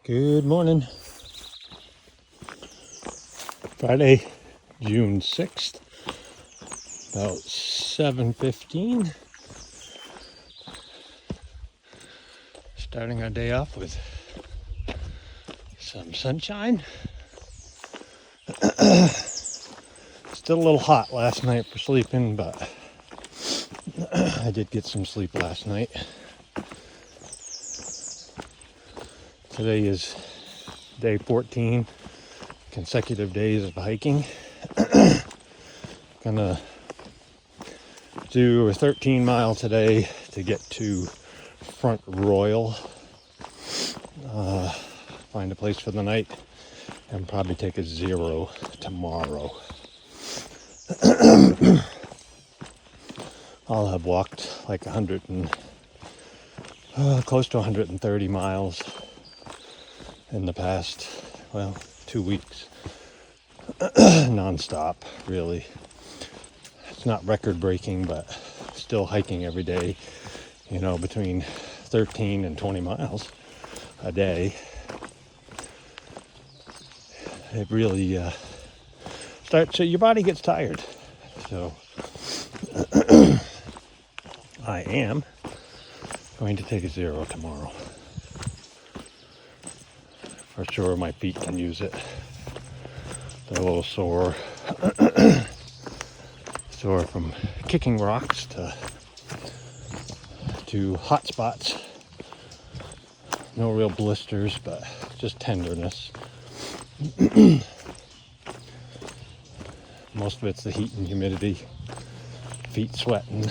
Good morning. Friday, June 6th, about 7:15. Starting our day off with some sunshine. Still a little hot last night for sleeping, but I did get some sleep last night. Today is day 14, consecutive days of hiking. Gonna do a 13 mile today to get to Front Royal. Find a place for the night and probably take a 0 tomorrow. I'll have walked like close to 130 miles in the past, 2 weeks. Non-stop, really. It's not record breaking, but still hiking every day, between 13 and 20 miles a day. It really so your body gets tired. So I am going to take a 0 tomorrow. For sure my feet can use it. They're a little sore. Sore from kicking rocks to hot spots. No real blisters, but just tenderness. Most of it's the heat and humidity. Feet sweating.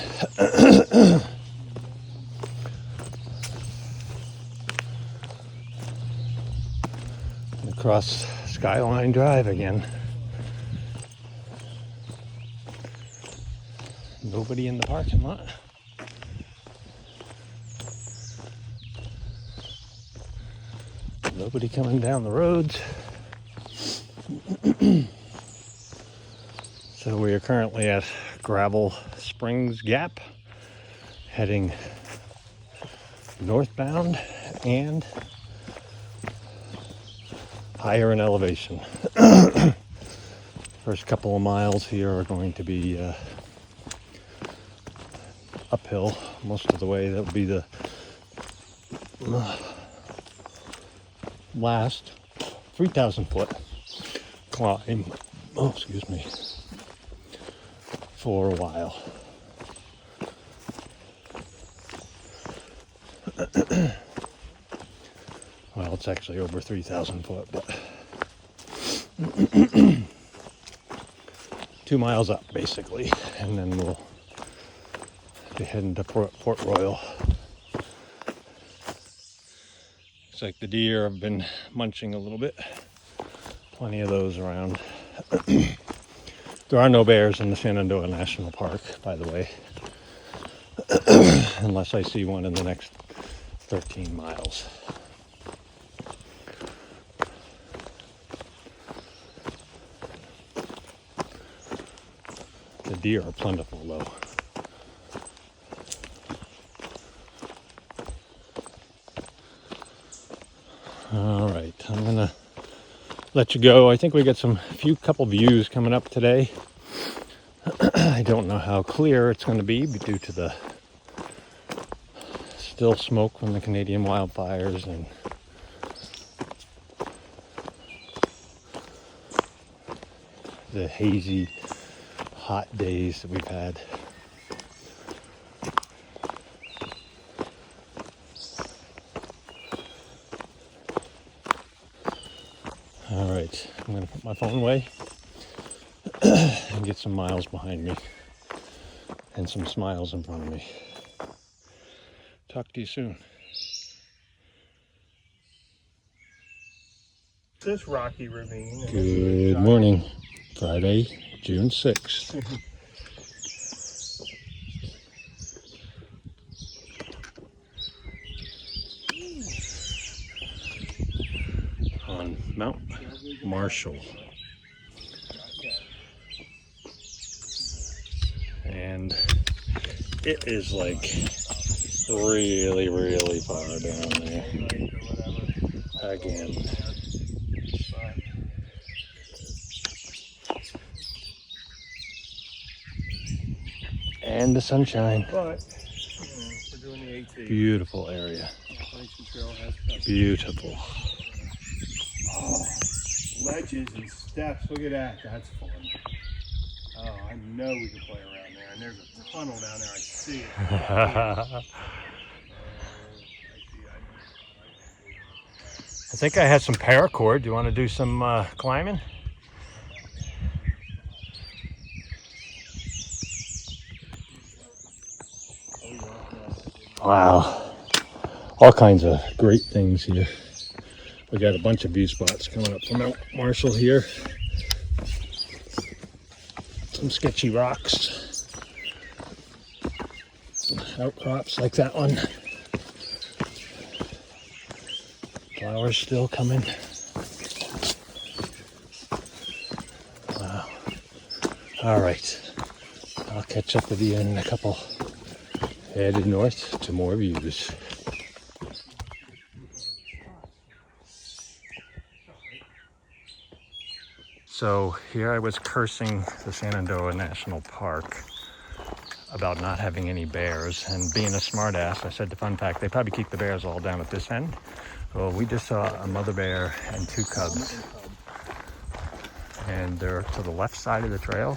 Across Skyline Drive again. Nobody in the parking lot. Nobody coming down the roads. So we are currently at Gravel Springs Gap, heading northbound and higher in elevation. First couple of miles here are going to be uphill most of the way. That will be the last 3,000 foot climb, for a while. Well, it's actually over 3,000 foot, but 2 miles up basically, and then we'll be heading to Port Royal. Looks like the deer have been munching a little bit. Plenty of those around. There are no bears in the Shenandoah National Park, by the way, unless I see one in the next 13 miles. The deer are plentiful, though. All right, I'm gonna let you go. I think we got couple views coming up today. I don't know how clear it's going to be due to the still smoke from the Canadian wildfires and the hazy, hot days that we've had. All right, I'm going to put my phone away and get some miles behind me and some smiles in front of me. Talk to you soon. This rocky ravine. Good morning. Friday, June 6th. On Mount Marshall. And it is like really, really far down there. again. And the sunshine. But we're doing the AT. Beautiful area. Appalachian Trail has Beautiful. ledges and steps. Look at that. That's fun. Oh, I know we can play around there. And there's a tunnel down there. I see it. I think I had some paracord. Do you want to do some climbing? Wow. All kinds of great things here. We got a bunch of view spots coming up from Mount Marshall here. Some sketchy rocks. Outcrops like that one. Flowers still coming. Wow. All right. I'll catch up with you in a couple. Headed north to more views. So here I was cursing the Shenandoah National Park about not having any bears, and being a smartass, I said the fun fact, they probably keep the bears all down at this end. Well, we just saw a mother bear and 2 cubs, and they're to the left side of the trail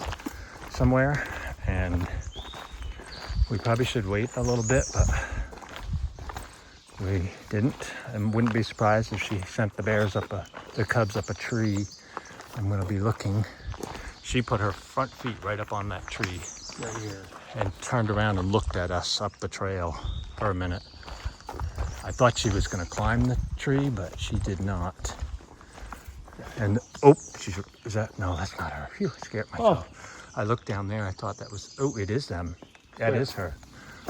somewhere, and we probably should wait a little bit, but we didn't, and wouldn't be surprised if she sent the cubs up a tree. I'm going to be looking. She put her front feet right up on that tree right here and turned around and looked at us up the trail for a minute. I thought she was going to climb the tree, but she did not. And oh, is that? No, that's not her. Phew, I scared myself. Oh. I looked down there. I thought that was. Oh, it is them. That is her.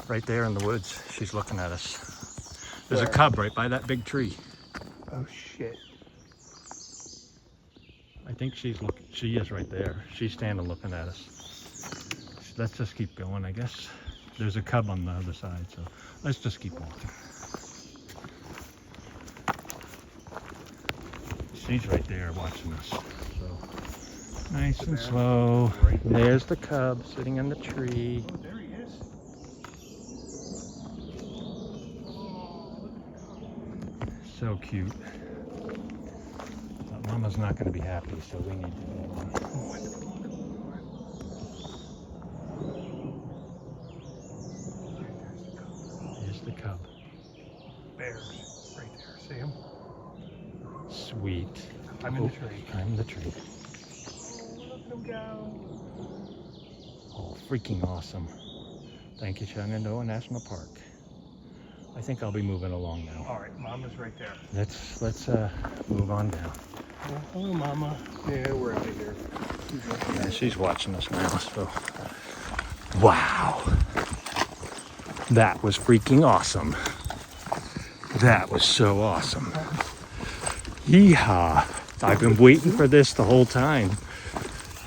Right there in the woods. She's looking at us. There's a cub right by that big tree. Oh shit. I think she is right there. She's standing looking at us. Let's just keep going, I guess. There's a cub on the other side, so let's just keep walking. She's right there watching us. So nice and slow. There's the cub sitting in the tree. Oh, there he is. So cute. But Mama's not going to be happy, so we need to move on. Here's the cub. Bears right there. See him? Sweet. I'm in the tree. I'm the tree. Look at him go. Oh, freaking awesome. Thank you, Shenandoah National Park. I think I'll be moving along now. All right, Mama's right there. Let's move on down. Oh, hello, Mama. Yeah, we're out of here. Yeah, she's watching us now, so. Wow. That was freaking awesome. That was so awesome. Yeehaw. I've been waiting for this the whole time.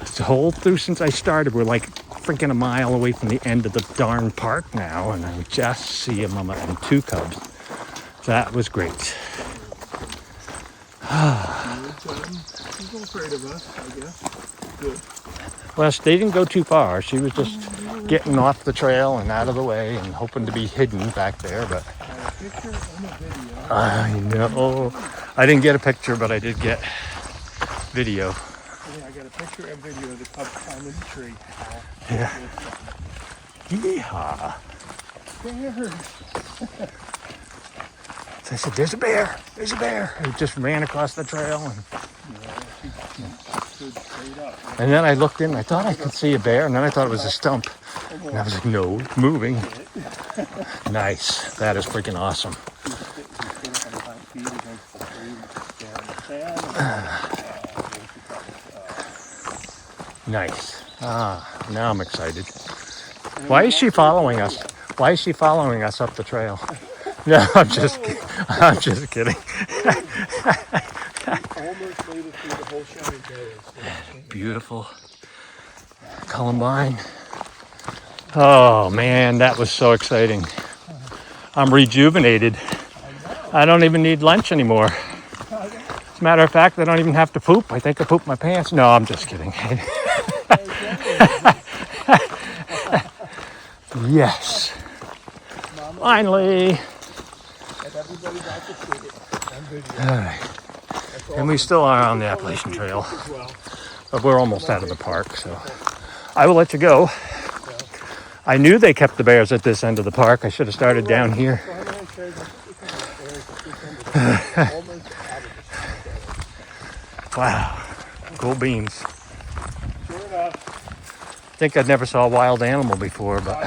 Since I started, we're like freaking a mile away from the end of the darn park now, and I just see a mama and 2 cubs. That was great. She's afraid of us, I guess. Good. Well, they didn't go too far. She was just getting off the trail and out of the way and hoping to be hidden back there, but I know. I didn't get a picture, but I did get video. Yeah, I got a picture and video of the cub climbing the tree. Yeah. Yeehaw. Bears. So I said, there's a bear. There's a bear. I just ran across the trail. And then I looked in. I thought I could see a bear. And then I thought it was a stump. And I was like, no, it's moving. Nice. That is freaking awesome. Nice. Now I'm excited. Why is she following us? Why is she following us up the trail? No, I'm just kidding. I'm just kidding. Almost made it through the whole Shenandoah. Beautiful. Columbine. Oh man, that was so exciting. I'm rejuvenated. I don't even need lunch anymore. Matter of fact, I don't even have to poop. I think I pooped my pants. No, I'm just kidding. Yes. Finally. All right. And we still are on the Appalachian Trail, but we're almost out of the park, so I will let you go. I knew they kept the bears at this end of the park. I should have started down here. Wow, cool beans. Sure enough. I think I'd never saw a wild animal before, but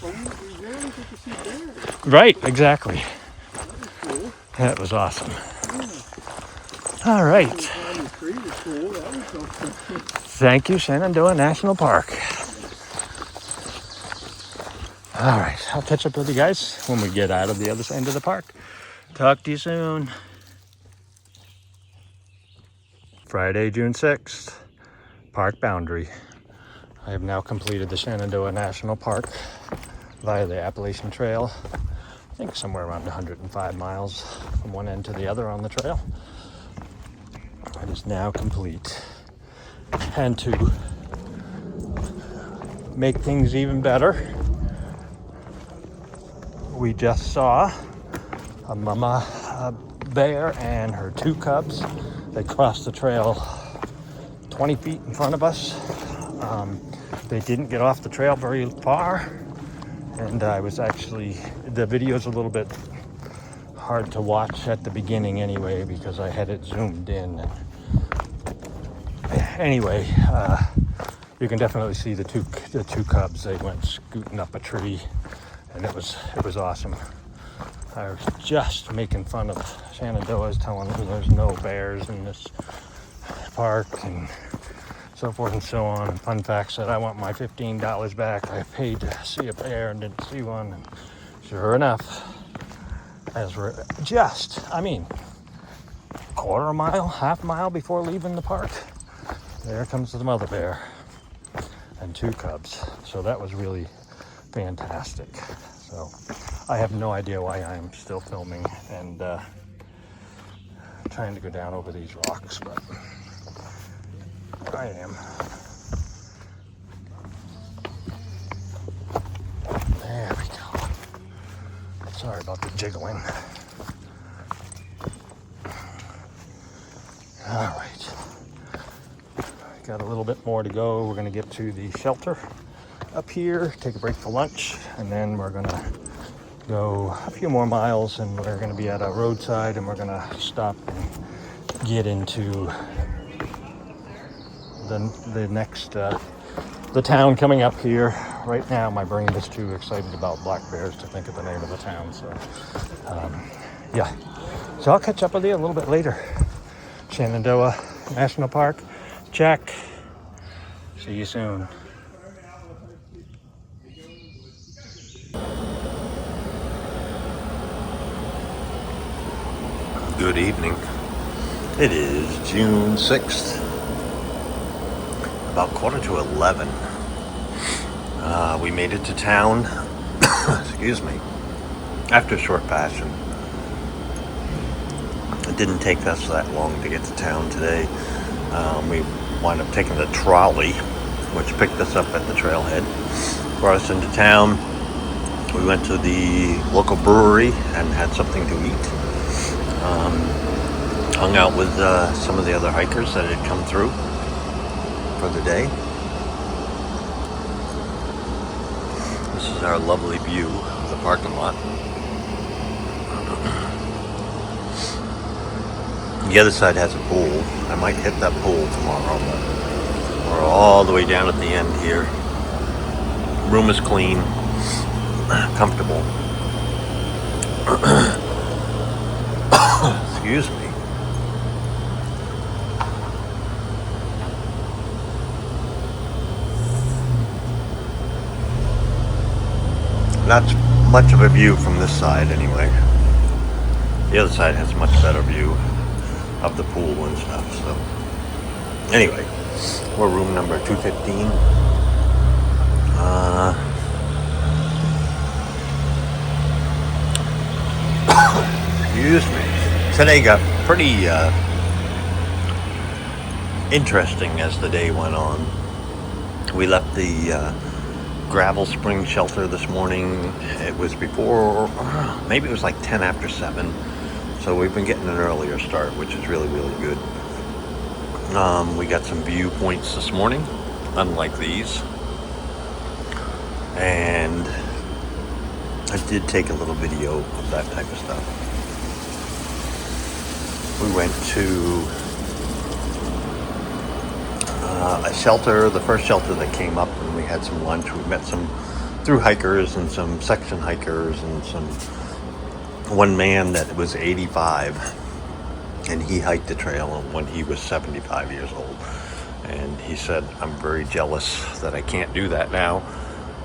Well, we rarely get to see bears. right, exactly. That was cool. That was awesome. Yeah. All right. Climbing the tree was cool. That was so cool. Thank you, Shenandoah National Park. All right, I'll catch up with you guys when we get out of the other end of the park. Talk to you soon. Friday, June 6th, park boundary. I have now completed the Shenandoah National Park via the Appalachian Trail. I think somewhere around 105 miles from one end to the other on the trail. It is now complete. And to make things even better, we just saw a mama bear and her 2 cubs. They crossed the trail 20 feet in front of us. They didn't get off the trail very far, and I was actually, the video's a little bit hard to watch at the beginning anyway because I had it zoomed in. Anyway, you can definitely see the two cubs. They went scooting up a tree, and it was awesome. I was just making fun of Shenandoah's, telling them there's no bears in this park and so forth and so on. And fun fact said, I want my $15 back. I paid to see a bear and didn't see one. And sure enough, as we're just, quarter mile, half mile before leaving the park, there comes the mother bear and 2 cubs. So that was really fantastic. So I have no idea why I'm still filming and trying to go down over these rocks, but I am. There we go. Sorry about the jiggling. All right. Got a little bit more to go. We're going to get to the shelter up here, take a break for lunch, and then we're going to go a few more miles, and we're going to be at a roadside, and we're going to stop and get into the next the town coming up here. Right now my brain is too excited about black bears to think of the name of the town, so yeah, so I'll catch up with you a little bit later. Shenandoah National Park, check. See you soon. Good evening. It is June 6th, about 11:15. We made it to town, excuse me, after a short fashion. It didn't take us that long to get to town today. We wound up taking the trolley, which picked us up at the trailhead, brought us into town. We went to the local brewery and had something to eat. Hung out with some of the other hikers that had come through for the day. This is our lovely view of the parking lot. The other side has a pool. I might hit that pool tomorrow, but we're all the way down at the end here. Room is clean, comfortable. Excuse me. Not much of a view from this side anyway. The other side has a much better view of the pool and stuff. So anyway, we're room number 215. Excuse me. Today got pretty interesting as the day went on. We left the gravel spring shelter this morning. It was before, maybe it was like 10 after 7. So we've been getting an earlier start, which is really, really good. We got some viewpoints this morning, unlike these. And I did take a little video of that type of stuff. We went to a shelter, the first shelter that came up, and we had some lunch. We met some thru-hikers and some section hikers and one man that was 85, and he hiked the trail when he was 75 years old. And he said, I'm very jealous that I can't do that now,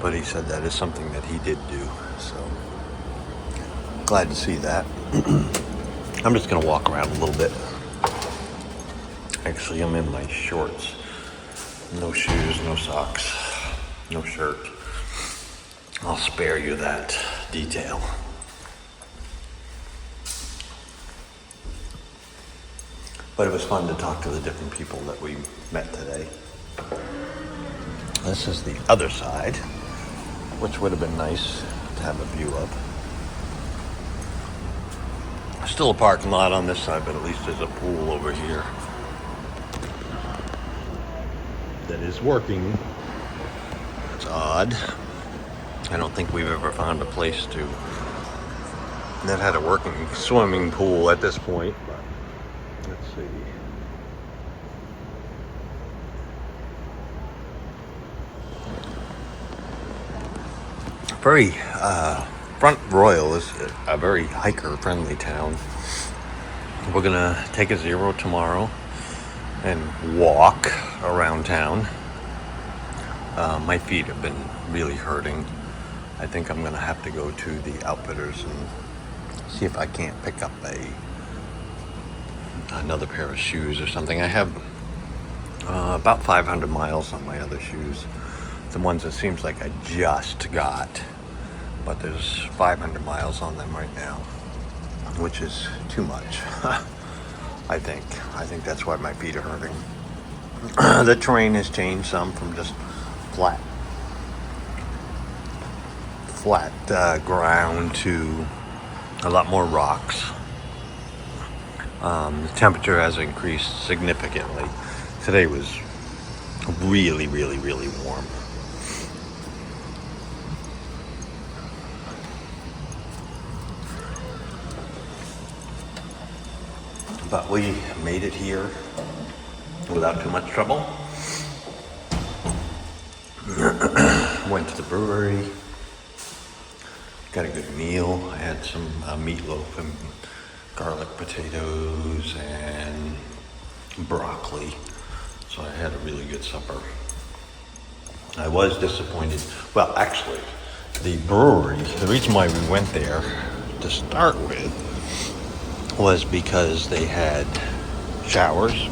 but he said that is something that he did do. So glad to see that. I'm just gonna walk around a little bit. Actually, I'm in my shorts. No shoes, no socks, no shirt. I'll spare you that detail. But it was fun to talk to the different people that we met today. This is the other side, which would have been nice to have a view of. Still a parking lot on this side, but at least there's a pool over here that is working. It's odd. I don't think we've ever found a place that had a working swimming pool at this point, but let's see. Very, Front Royal is a very hiker-friendly town. We're gonna take a zero tomorrow and walk around town. My feet have been really hurting. I think I'm gonna have to go to the Outfitters and see if I can't pick up another pair of shoes or something. I have about 500 miles on my other shoes. The ones that seems like I just got, but there's 500 miles on them right now, which is too much. I think that's why my feet are hurting. The terrain has changed some from just flat ground to a lot more rocks. The temperature has increased significantly. Today was really, really, really warm. But we made it here without too much trouble. Went to the brewery, got a good meal. I had some meatloaf and garlic potatoes and broccoli. So I had a really good supper. I was disappointed. Well, actually, the brewery, the reason why we went there to start with was because they had showers,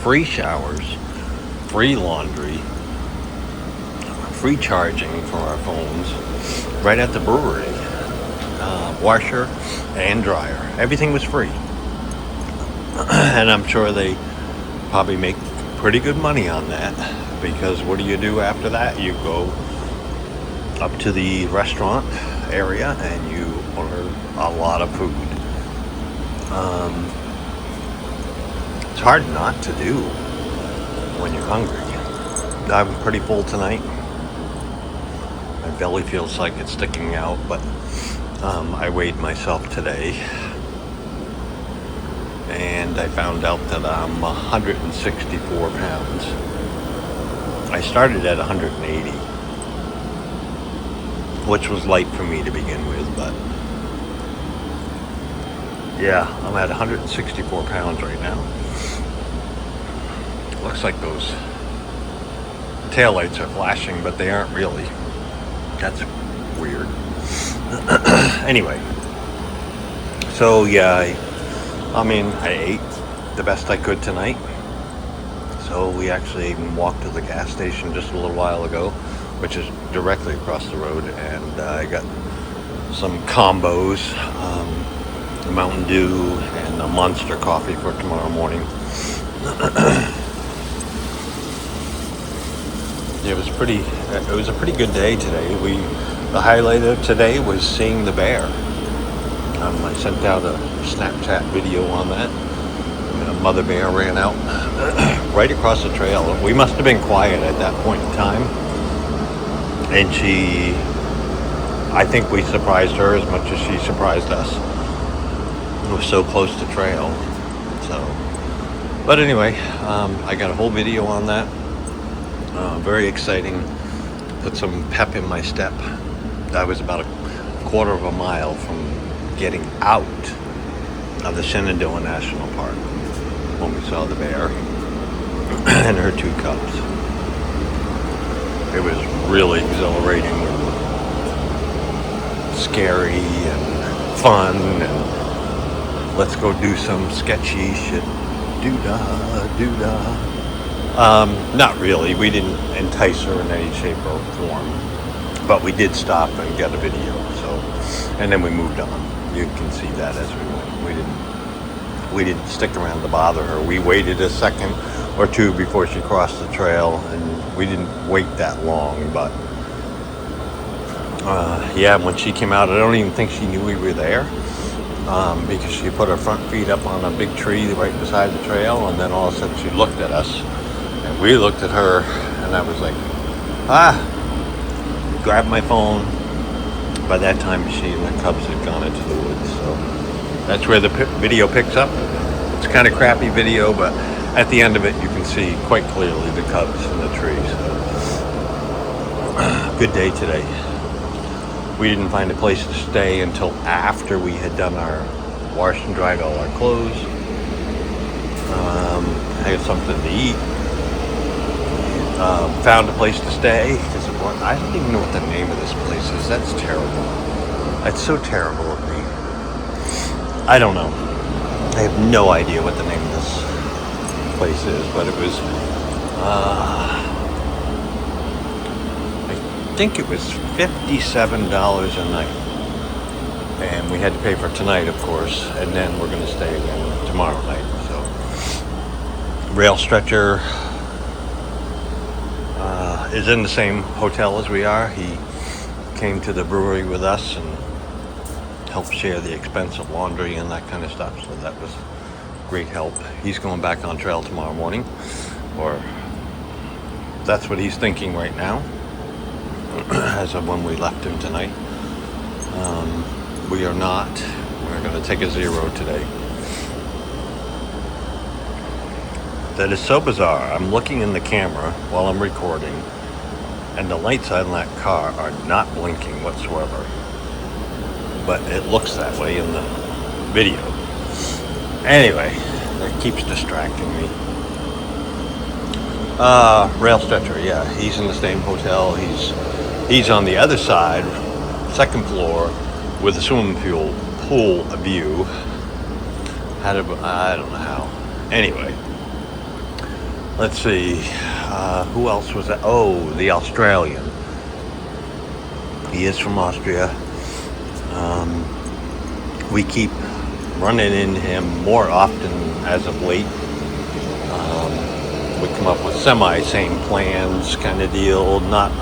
free laundry, free charging for our phones right at the brewery, washer and dryer. Everything was free. And I'm sure they probably make pretty good money on that, because what do you do after that? You go up to the restaurant area and you order a lot of food. It's hard not to do when you're hungry. I'm pretty full tonight. My belly feels like it's sticking out, but I weighed myself today and I found out that I'm 164 pounds. I started at 180, which was light for me to begin with, but yeah, I'm at 164 pounds right now. Looks like those taillights are flashing, but they aren't really. That's weird. Anyway, so yeah, I ate the best I could tonight. So we actually even walked to the gas station just a little while ago, which is directly across the road, and I got some combos, Mountain Dew and getting a monster coffee for tomorrow morning. It was a pretty good day today. The highlight of today was seeing the bear. I sent out a Snapchat video on that. And a mother bear ran out right across the trail. We must have been quiet at that point in time. And I think we surprised her as much as she surprised us. It was so close to trail. But anyway, I got a whole video on that. Very exciting. Put some pep in my step. I was about a quarter of a mile from getting out of the Shenandoah National Park when we saw the bear and her 2 cubs. It was really exhilarating and scary and fun, and let's go do some sketchy shit. Doo-dah. Not really. We didn't entice her in any shape or form, but we did stop and get a video. And then we moved on. You can see that as we went. We didn't stick around to bother her. We waited a second or two before she crossed the trail, and we didn't wait that long. But when she came out, I don't even think she knew we were there. Because she put her front feet up on a big tree right beside the trail, and then all of a sudden she looked at us, and we looked at her, and I was like, grabbed my phone. By that time, she and the cubs had gone into the woods, so that's where the video picks up. It's kind of crappy video, but at the end of it, you can see quite clearly the cubs in the tree. So, good day today. We didn't find a place to stay until after we had done our wash and dried all our clothes. Had something to eat. Found a place to stay. I don't even know what the name of this place is. That's terrible. That's so terrible of me. I don't know. I have no idea what the name of this place is, but it was... I think it was $57 a night, and we had to pay for tonight, of course, and then we're going to stay again tomorrow night. So, rail stretcher is in the same hotel as we are. He came to the brewery with us and helped share the expense of laundry and that kind of stuff, so that was great help. He's going back on trail tomorrow morning, or that's what he's thinking right now. As of when we left him tonight. We are not. We're going to take a 0 today. That is so bizarre. I'm looking in the camera while I'm recording, and the lights on that car are not blinking whatsoever. But it looks that way in the video. Anyway, that keeps distracting me. Rail stretcher, yeah. He's in the same hotel. He's on the other side, second floor, with a swimming pool view. I don't know how. Anyway, let's see. Who else was that? Oh, the Australian. He is from Austria. We keep running into him more often as of late. We come up with same plans kind of deal, not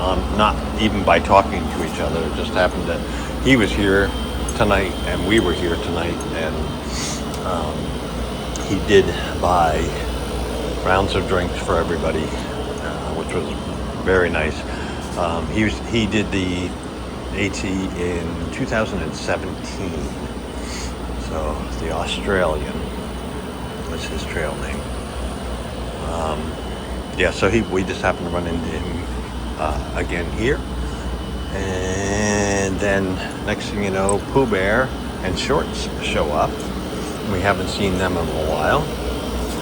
even by talking to each other. It just happened that he was here tonight and we were here tonight, and he did buy rounds of drinks for everybody, which was very nice. He did the AT in 2017, so the Australian was his trail name. So we just happened to run into him again here. And then next thing you know, Pooh Bear and Shorts show up. We haven't seen them in a while.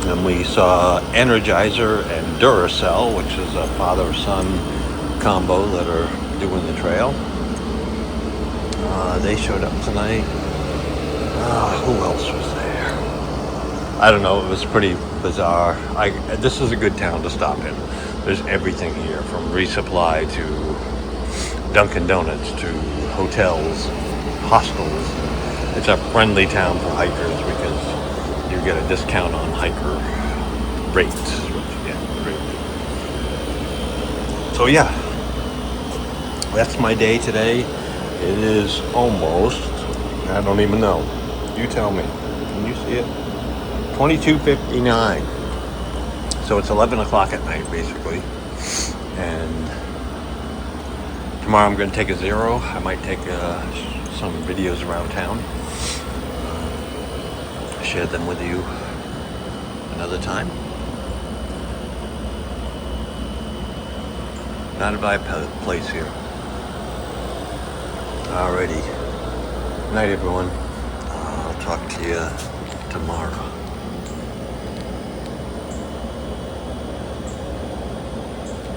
And we saw Energizer and Duracell, which is a father-son combo that are doing the trail. They showed up tonight. Who else was there? I don't know. It was pretty bizarre. This is a good town to stop in. There's everything here, from resupply to Dunkin' Donuts to hotels, hostels. It's a friendly town for hikers because get a discount on hiker rates. Yeah, rate. So yeah, that's my day today. It is almost, I don't even know. You tell me. Can you see it? 22:59. So it's 11 o'clock at night, basically. And tomorrow I'm going to take a zero. I might take some videos around town. Share them with you another time. Not a bad place here. Alrighty. Night, everyone. I'll talk to you tomorrow.